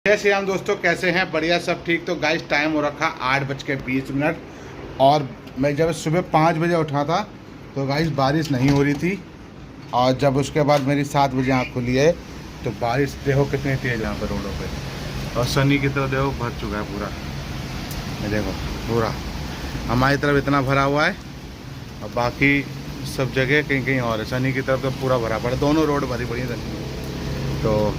जय श्री राम दोस्तों, कैसे हैं? बढ़िया, सब ठीक। तो गाइस टाइम हो रखा 8:20 और मैं जब सुबह 5 बजे उठा था तो गाइस बारिश नहीं हो रही थी। और जब उसके बाद मेरी 7 बजे आँख खुली है तो बारिश देखो कितनी तेज़ यहाँ पर रोडों पे। और सनी की तरफ देखो भर चुका है पूरा, ये देखो पूरा हमारी तरफ इतना भरा हुआ है और बाकी सब जगह कहीं कहीं और है। सनी की तरफ तो पूरा भरा पड़ा, दोनों रोड भरी पड़ी है। तो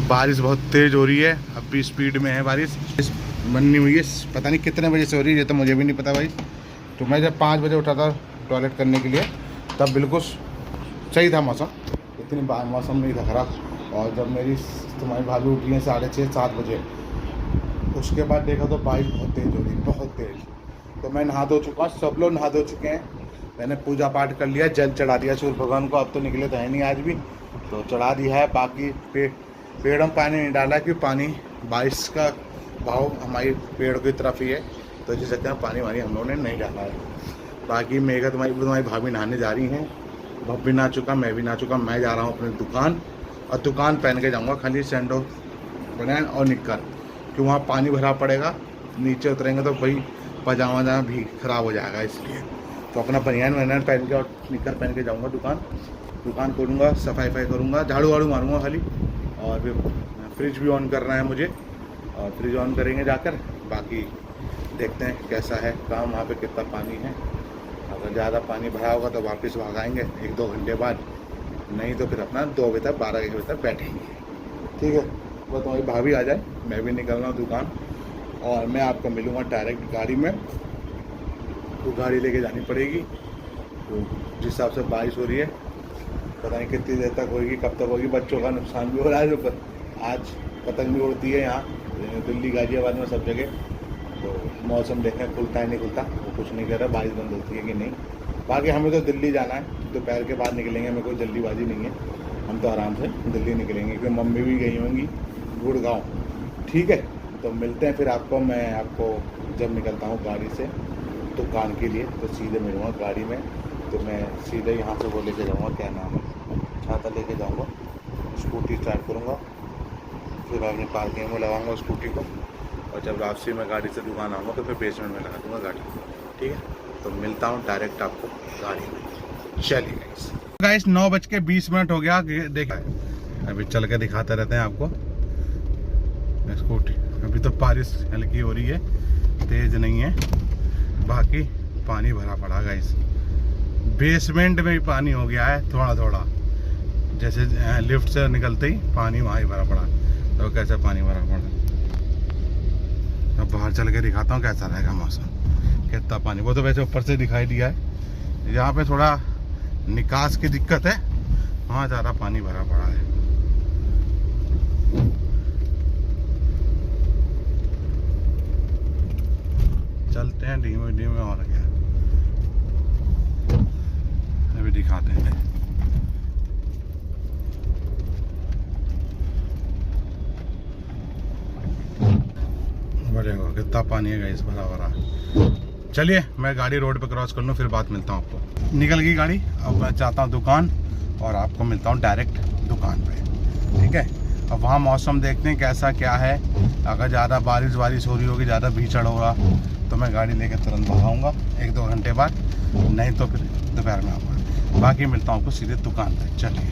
बारिश बहुत तेज़ हो रही है, अब भी स्पीड में है बारिश। बननी हुई है, पता नहीं कितने बजे से हो रही है, ये तो मुझे भी नहीं पता भाई। तो मैं जब 5 बजे उठा था टॉयलेट करने के लिए तब बिल्कुल सही था मौसम, इतनी मौसम नहीं था ख़राब। और जब मेरी तुम्हारी भाभी उठी है 6:30-7 बजे, उसके बाद देखा तो बारिश बहुत तेज़ हो रही है, बहुत तेज़। तो मैं नहा धो चुका, सब लोग नहा धो चुके हैं। मैंने पूजा पाठ कर लिया, जल चढ़ा दिया सूर्य भगवान को। अब तो निकले तो है नहीं आज भी, तो चढ़ा दिया है। बाकी पेड़ों में पानी नहीं डाला कि पानी बारिश का भाव हमारी पेड़ की तरफ ही है, तो जिस सकते हैं पानी वानी हम लोगों ने नहीं डाला है। बाकी मेघा तुम्हारी भाभी नहाने जा रही हैं, भाभी नहा चुका, मैं भी नहा चुका। मैं जा रहा हूँ अपनी दुकान, और दुकान पहन के जाऊँगा खाली सैंडो बनैन और निक्कर, कि वहाँ पानी भरा पड़ेगा। नीचे उतरेंगे तो भाई पजामा जाना भी ख़राब हो जाएगा, इसलिए तो अपना बनियान वनियान पहन के और निक्कर पहन के जाऊँगा दुकान खोलूँगा, सफाई करूँगा, झाड़ू वाड़ू मारूँगा खाली। और फिर फ्रिज भी ऑन करना है मुझे, और फ्रिज ऑन करेंगे जाकर। बाकी देखते हैं कैसा है काम, वहाँ पे कितना पानी है। अगर ज़्यादा पानी भरा होगा तो वापस भगाएंगे 1-2 घंटे बाद, नहीं तो फिर अपना 2 बजे तक 12-1 बजे तक बैठेंगे। ठीक है, बस तुम्हारी भाभी आ जाए, मैं भी निकल रहा हूँ दुकान, और मैं आपको मिलूँगा डायरेक्ट गाड़ी में। तो गाड़ी लेके जानी पड़ेगी, तो जिस हिसाब से बारिश हो रही है पता नहीं कितनी देर तक होगी, कब तक होगी। बच्चों का नुकसान भी हो रहा है, आज पतंग भी उड़ती है यहाँ दिल्ली गाजियाबाद में सब जगह। तो मौसम देखें खुलता है नहीं खुलता, वो कुछ नहीं कर रहा, बारिश बंद होती है कि नहीं। बाकी हमें तो दिल्ली जाना है, दोपहर के बाद निकलेंगे, हमें कोई जल्दीबाजी नहीं है, हम तो आराम से दिल्ली निकलेंगे, क्योंकि मम्मी भी गई होंगी गुड़गांव। ठीक है, तो मिलते हैं फिर आपको। मैं आपको जब निकलता हूँ गाड़ी से दुकान के लिए तो सीधे मिलूँगा गाड़ी में। तो मैं सीधे यहाँ से वो लेके जाऊँगा, क्या नाम है, छाता लेके जाऊँगा, स्कूटी स्टार्ट करूँगा, फिर अपनी पार्किंग में लगाऊँगा स्कूटी को, और जब वापसी में गाड़ी से दुकान आऊँगा तो फिर बेसमेंट में लगा दूँगा गाड़ी। ठीक है, तो मिलता हूँ डायरेक्ट आपको गाड़ी में। चलिए गाइस 9:20 हो गया, देखा अभी चल के दिखाते रहते हैं आपको स्कूटी। अभी तो बारिश हल्की हो रही है, तेज़ नहीं है। बाकी पानी भरा पड़ा गाइस, बेसमेंट में भी पानी हो गया है थोड़ा थोड़ा, जैसे लिफ्ट से निकलते ही पानी वहाँ ही भरा पड़ा। तो कैसे पानी भरा पड़ा, अब बाहर चल के दिखाता हूँ कैसा रहेगा मौसम, कितना पानी। वो तो वैसे ऊपर से दिखाई दिया है, यहाँ पे थोड़ा निकास की दिक्कत है, वहाँ ज़्यादा पानी भरा पड़ा है। चलते हैं धीमे धीमे, और क्या अभी दिखाते हैं। बढ़ेगा कितना पानी है गाइस, भरा भरा। चलिए मैं गाड़ी रोड पे क्रॉस कर लूँ, फिर बात मिलता हूँ आपको। निकल गई गाड़ी, अब मैं चाहता हूँ दुकान, और आपको मिलता हूँ डायरेक्ट दुकान पे। ठीक है, अब वहाँ मौसम देखते हैं कैसा क्या है। अगर ज़्यादा बारिश हो रही होगी, ज़्यादा भीचड़ होगा, तो मैं गाड़ी लेकर तुरंत भगाऊँगा 1-2 घंटे बाद, नहीं तो फिर दोपहर में आऊँगा। बाकी मिलता हूँ आपको सीधे दुकान पे। चलिए,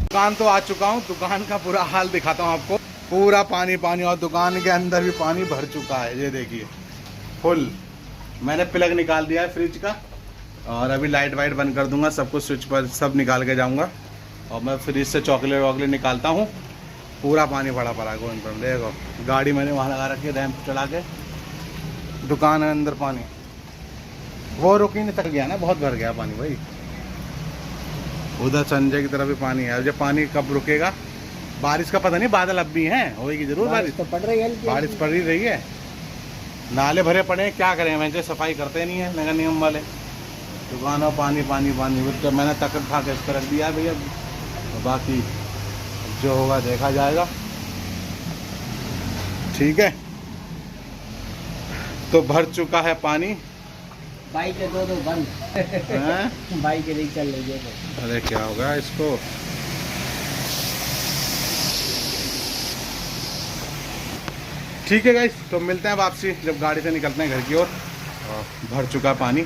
दुकान तो आ चुका हूँ, दुकान का पूरा हाल दिखाता हूँ आपको। पूरा पानी, और दुकान के अंदर भी पानी भर चुका है, ये देखिए फुल। मैंने प्लग निकाल दिया है फ्रिज का, और अभी लाइट वाइट बंद कर दूंगा, सब कुछ स्विच पर सब निकाल के जाऊंगा। और मैं फ्रिज से चॉकलेट वॉकलेट निकालता हूँ। पूरा पानी भरा पड़ा गोविंद पर, देखो गाड़ी मैंने वहाँ लगा रखी है, रैंप चला के। दुकान है अंदर पानी, वो रुक ही नहीं तक गया ना, बहुत भर गया पानी भाई। उधर संजय की तरफ भी पानी है, जब पानी कब रुकेगा, बारिश का पता नहीं, बादल अब भी हैं, होगी जरूर बारिश तो पड़ रही है, बारिश पड़ ही रही है। नाले भरे पड़े हैं, क्या करें, वैसे सफाई करते नहीं है नगर निगम वाले। दुकानों पानी पानी पानी, तो मैंने तकड़ खा के इस पर रख दिया है भैया। तो बाकी जो होगा देखा जाएगा। ठीक है, तो भर चुका है पानी। बाइक के दो बंद बाइक के चल रही है। अरे क्या होगा इसको, ठीक है गाइस, तो मिलते हैं वापसी जब गाड़ी से निकलते हैं घर की ओर। भर चुका पानी,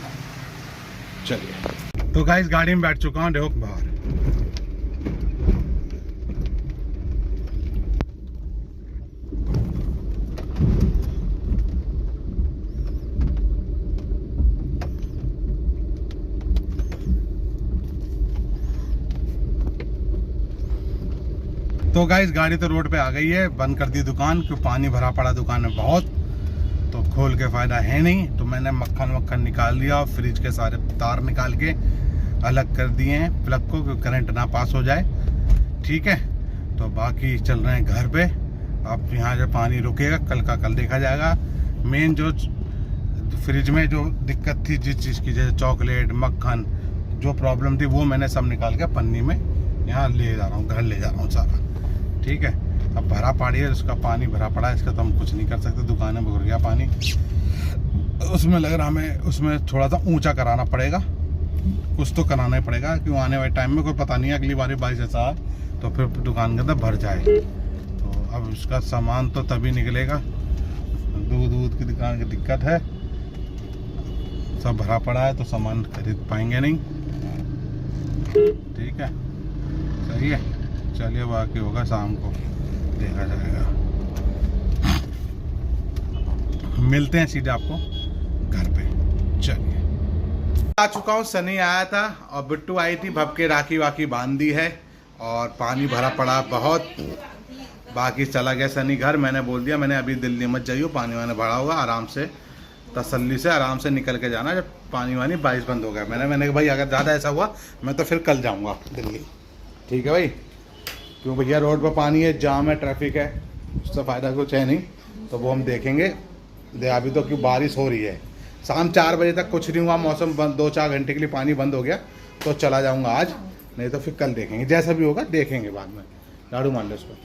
चलिए। तो गाइस गाड़ी में बैठ चुका हूँ, देखो बाहर। तो गाइस गाड़ी तो रोड पे आ गई है, बंद कर दी दुकान क्योंकि पानी भरा पड़ा दुकान में बहुत, तो खोल के फ़ायदा है नहीं। तो मैंने मक्खन निकाल दिया और फ्रिज के सारे तार निकाल के अलग कर दिए हैं प्लग को, क्योंकि करंट ना पास हो जाए। ठीक है, तो बाकी चल रहे हैं घर पे। अब यहाँ जो पानी रुकेगा कल का कल देखा जाएगा। मेन जो फ्रिज में जो दिक्कत थी जिस चीज़ की, जैसे चॉकलेट मक्खन जो प्रॉब्लम थी, वो मैंने सब निकाल के पन्नी में यहाँ ले जा रहा हूँ, घर ले जा रहा हूँ सारा। ठीक है, अब भरा पड़ी है, उसका पानी भरा पड़ा है, इसका तो हम कुछ नहीं कर सकते। दुकान में भर गया पानी, उसमें लग रहा हमें उसमें थोड़ा सा ऊंचा कराना पड़ेगा, कुछ तो कराना ही पड़ेगा, क्यों आने वाले टाइम में कोई पता नहीं है, अगली बार बारिश ऐसा तो फिर दुकान के अंदर भर जाए। तो अब उसका सामान तो तभी निकलेगा, दूध की दुकान की दिक्कत है, सब भरा पड़ा है तो सामान खरीद पाएंगे नहीं। ठीक है, सही है, चलिए बाकी होगा शाम को देखा जाएगा। मिलते हैं सीधे आपको घर पे, चलिए। आ चुका हूँ, सनी आया था और बिट्टू आई थी, भब के राखी वाखी बांध दी है और पानी भरा पड़ा बहुत। बाकी चला गया सनी घर, मैंने बोल दिया मैंने अभी दिल्ली मत जाइयो, पानी वानी भरा होगा, आराम से तसल्ली से आराम से निकल के जाना जब पानी वानी बारिश बंद हो गया। मैंने भाई अगर ज़्यादा ऐसा हुआ मैं तो फिर कल जाऊँगा दिल्ली। ठीक है भाई, क्यों भैया रोड पर पानी है, जाम है, ट्रैफिक है, उससे फ़ायदा कुछ है नहीं, तो वो हम देखेंगे। अभी तो क्यों बारिश हो रही है, शाम 4 बजे तक कुछ नहीं हुआ, मौसम बंद, 2-4 घंटे के लिए पानी बंद हो गया तो चला जाऊंगा आज, नहीं तो फिर कल देखेंगे, जैसा भी होगा देखेंगे बाद में। झाड़ू मान लो उस पर।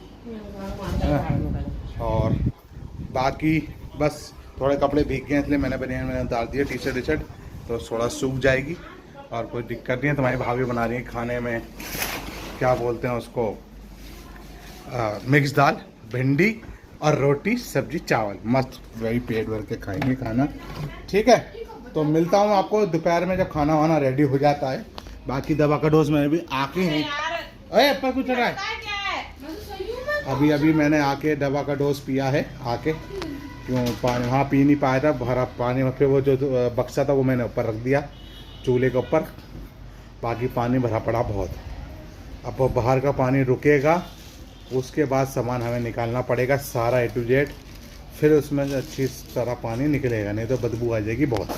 और बाकी बस थोड़े कपड़े भीग गए इसलिए मैंने उतार दिए, टी शर्ट तो थोड़ा सूख जाएगी और कोई दिक्कत नहीं है। तुम्हारी भाभी बना रही है खाने में, क्या बोलते हैं उसको, मिक्स दाल, भिंडी और रोटी सब्जी चावल, मस्त वही पेट भर के खाएंगे खाना। ठीक है, तो मिलता हूँ आपको दोपहर में जब खाना वाना रेडी हो जाता है। बाकी दवा का डोज मैंने भी आके ही, अरे पर कुछ रहा है, अभी मैंने आके दवा का डोज पिया है आके, क्यों पानी वहाँ पी नहीं पाया था, भरा पानी फिर वो जो बक्सा था वो मैंने ऊपर रख दिया चूल्हे के ऊपर। बाकी पानी भरा पड़ा बहुत, अब वो बाहर का पानी रुकेगा, उसके बाद सामान हमें निकालना पड़ेगा सारा A to Z, फिर उसमें अच्छी तरह पानी निकलेगा, नहीं तो बदबू आ जाएगी बहुत।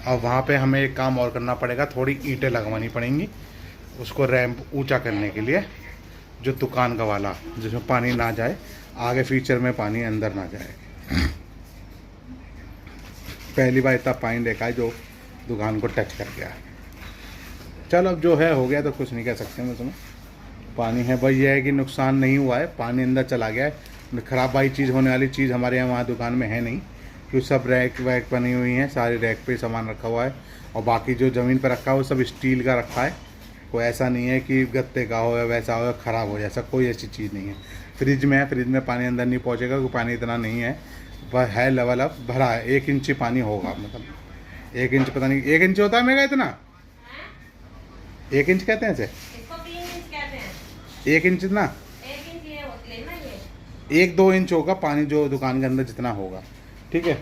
अब वहाँ पे हमें एक काम और करना पड़ेगा, थोड़ी ईंटें लगवानी पड़ेंगी उसको रैंप ऊंचा करने के लिए, जो दुकान का वाला जिसमें पानी ना जाए आगे, फ्यूचर में पानी अंदर ना जाए। पहली बार इतना पानी देखा है जो दुकान को टच कर गया। चलो अब जो है हो गया, तो कुछ नहीं कह सकते हम उसमें। पानी है भाई, ये है कि नुकसान नहीं हुआ है, पानी अंदर चला गया है। ख़राब भाई चीज़ होने वाली चीज़ हमारे यहाँ वहाँ दुकान में है नहीं, क्योंकि सब रैक वैक बनी हुई हैं, सारे रैक पे सामान रखा हुआ है, और बाकी जो ज़मीन पर रखा है वो सब स्टील का रखा है। कोई ऐसा नहीं है कि गत्ते का हो या वैसा हो या ख़राब हो, ऐसा कोई ऐसी चीज़ नहीं है। फ्रिज में है, फ्रिज में पानी अंदर नहीं पहुँचेगा क्योंकि पानी इतना नहीं है, पर है लेवल अब भरा है, 1 इंच पानी होगा, मतलब 1 इंच, पता नहीं 1 इंच होता है मेरा इतना, 1 इंच कहते हैं इसे, 1 इंच ना, 1-2 इंच होगा पानी जो दुकान के अंदर जितना होगा। ठीक है,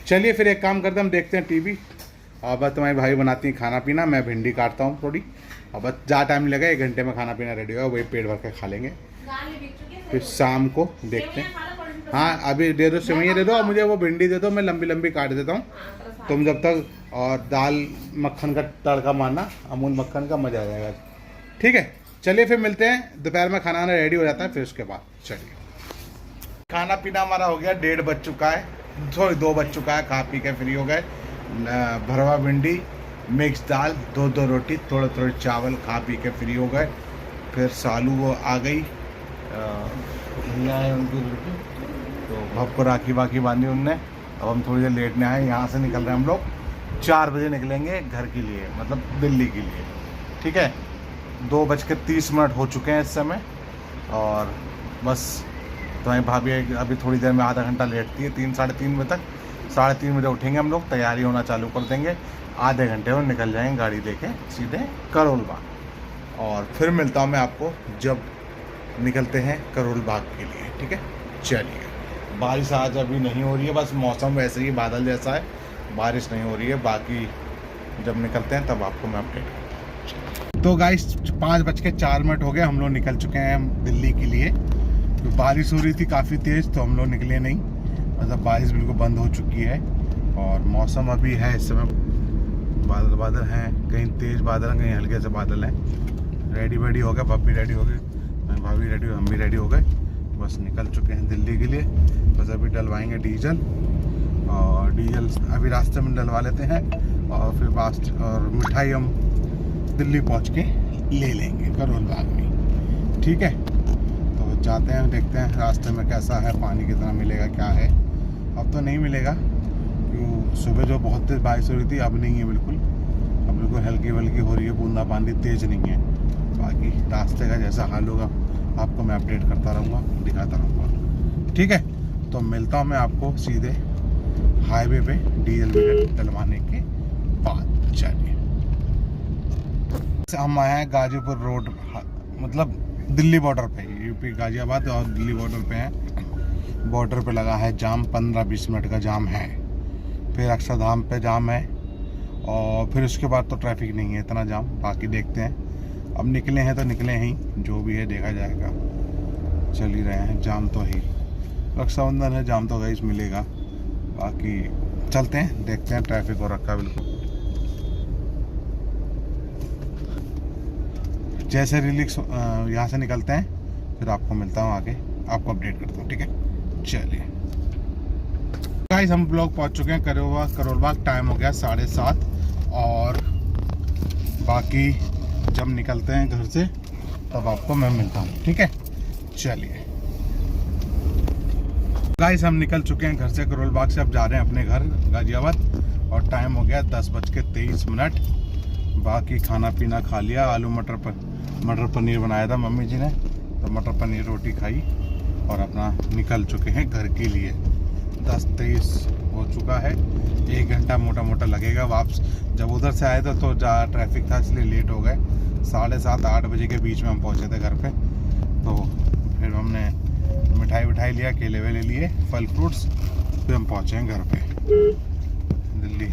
चलिए फिर एक काम करते हैं, हम देखते हैं टीवी, और बस तुम्हारी भाई बनाती है खाना पीना, मैं भिंडी काटता हूँ थोड़ी, और बस ज़्यादा टाइम लगा, 1 घंटे में खाना पीना रेडी होगा, वही पेट भर के खा लेंगे, फिर शाम को देखते हैं। हाँ अभी दे दो, सेवइयाँ दे दो, और मुझे वो भिंडी दे दो, मैं लंबी लंबी काट देता हूँ, तुम जब तक, और दाल मक्खन का तड़का मारना, अमूल मक्खन का, मज़ा आ जाएगा। ठीक है, चलिए फिर मिलते हैं दोपहर में, खाना रेडी हो जाता है फिर उसके बाद। चलिए, खाना पीना हमारा हो गया, 1:30 बज चुका है, सॉरी 2 बज चुका है, खा पी के फ्री हो गए। भरवा भिंडी, मिक्स दाल, 2 रोटी, थोड़े चावल, खा पी के फ्री हो गए। फिर सालू वो आ गई, है उनकी लड़की, तो भब को राखी वाखी बांधी उनने। अब हम थोड़ी देर लेटने आए, यहाँ से निकल रहे हैं हम लोग, 4 बजे निकलेंगे घर के लिए, मतलब दिल्ली के लिए। ठीक है, 2:30 हो चुके हैं इस समय, और बस तो वहीं भाभी अभी थोड़ी देर में आधा घंटा लेटती है, 3 साढ़े 3 बजे तक। 3:30 बजे उठेंगे हम लोग, तैयारी होना चालू कर देंगे, आधे घंटे में निकल जाएंगे गाड़ी लेके सीधे करोल बाग। और फिर मिलता हूँ मैं आपको जब निकलते हैं करोल बाग के लिए, ठीक है। चलिए, बारिश आज अभी नहीं हो रही है, बस मौसम वैसे ही बादल जैसा है, बारिश नहीं हो रही है। बाकी जब निकलते हैं तब आपको मैं अपडेट करूँगा। तो गाइस 5:04 हो गए, हम लोग निकल चुके हैं दिल्ली के लिए। तो बारिश हो रही थी काफ़ी तेज़, तो हम लोग निकले नहीं, मतलब बारिश बिल्कुल बंद हो चुकी है। और मौसम अभी है इस समय बादल बादल हैं, कहीं तेज़ बादल हैं, कहीं हल्के से बादल हैं। रेडी वेडी हो गए, भाभी रेडी हो गई, भाभी रेडी, हम भी रेडी हो गए, बस निकल चुके हैं दिल्ली के लिए। बस अभी डलवाएंगे डीजल, और डीजल अभी रास्ते में डलवा लेते हैं, और फिर और मिठाई हम दिल्ली पहुंच के ले लेंगे करोल बाग में, ठीक है। तो जाते हैं, देखते हैं रास्ते में कैसा है, पानी कितना मिलेगा, क्या है। अब तो नहीं मिलेगा, क्यों सुबह जो बहुत तेज़ बारिश हो रही थी, अब नहीं है बिल्कुल, अब बिल्कुल हल्की वल्की हो रही है, बूंदाबांदी तेज़ नहीं है। बाकी रास्ते का जैसा हाल होगा आपको मैं अपडेट करता रहूँगा, दिखाता रहूँगा, ठीक है। तो मिलता हूँ मैं आपको सीधे हाईवे पे डीजल मीटर डलवाने के बाद। चलिए, हम आए हैं गाजीपुर रोड, मतलब दिल्ली बॉर्डर पे, यूपी गाजियाबाद और दिल्ली बॉर्डर पे हैं। बॉर्डर पे लगा है जाम, 15-20 मिनट का जाम है। फिर अक्षरधाम पे जाम है, और फिर उसके बाद तो ट्रैफिक नहीं है इतना जाम। बाकी देखते हैं, अब निकले हैं तो निकले ही, जो भी है देखा जाएगा। चल ही रहे हैं, जाम तो ही, रक्षाबंधन है, जाम तो गाइस मिलेगा। बाकी चलते हैं, देखते हैं, ट्रैफिक हो रखा बिल्कुल। जैसे रिलीक्स यहाँ से निकलते हैं, फिर आपको मिलता हूँ आगे, आपको अपडेट करता हूँ, ठीक है। चलिए गाइस, हम लोग पहुँच चुके हैं करोल बाग। टाइम हो गया 7:30, और बाकी जब निकलते हैं घर से तब आपको मैं मिलता हूँ, ठीक है। चलिए गाइस, हम निकल चुके हैं घर से करोल बाग से, अब जा रहे हैं अपने घर गाजियाबाद, और टाइम हो गया 10:23। बाकी खाना पीना खा लिया, आलू मटर पनीर बनाया था मम्मी जी ने, तो मटर पनीर रोटी खाई, और अपना निकल चुके हैं घर के लिए। 10:23 हो चुका है, 1 घंटा मोटा मोटा लगेगा वापस। जब उधर से आए थे तो ज़्यादा ट्रैफिक था, इसलिए लेट हो गए। 7:30-8 बजे के बीच में हम पहुँचे थे घर पे। तो फिर हमने मिठाई लिया, केले वेले लिए, फल फ्रूट्स, फिर हम पहुँचे हैं घर पे दिल्ली,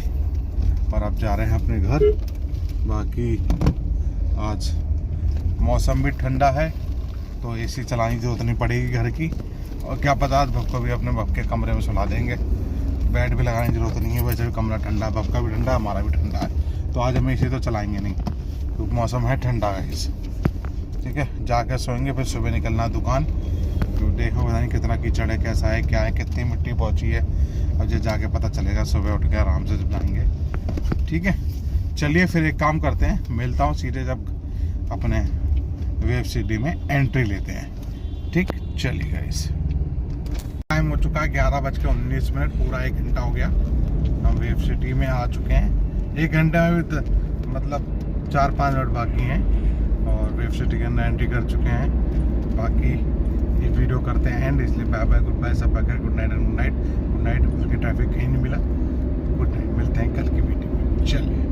और अब जा रहे हैं अपने घर। बाकी आज मौसम भी ठंडा है, तो एसी चलाने की जरूरत नहीं पड़ेगी घर की, और क्या पता आज बब को भी अपने बब के कमरे में सुला देंगे, बेड भी लगाने की ज़रूरत नहीं है। वैसे भी कमरा ठंडा है, बब का भी ठंडा है, हमारा भी ठंडा है, तो आज हम एसी तो चलाएंगे नहीं, क्योंकि मौसम है ठंडा है इस, ठीक है। जाके सोएंगे, फिर सुबह निकलना है दुकान। तो देखो पता नहीं कितना कीचड़ है, कैसा है, क्या है, कितनी मिट्टी पहुँची है, अब जो जाके पता चलेगा, सुबह उठ के आराम से जाएंगे, ठीक है। चलिए फिर एक काम करते हैं, मिलता हूँ सीधे जब अपने वेब सिटी में एंट्री लेते हैं, ठीक। चलिए गाइस, टाइम हो चुका है 11:19, पूरा 1 घंटा हो गया, हम वेब सिटी में आ चुके हैं। 1 घंटे में भी मतलब 4-5 मिनट बाकी हैं, और वेब सिटी के अंदर एंट्री कर चुके हैं। बाकी ये वीडियो करते हैं एंड, इसलिए bye bye, goodbye, bye बाय, good night and good night. बाकी ट्रैफिक कहीं नहीं मिला, गुड नाइट, मिलते हैं कल की वीडियो में। चलिए।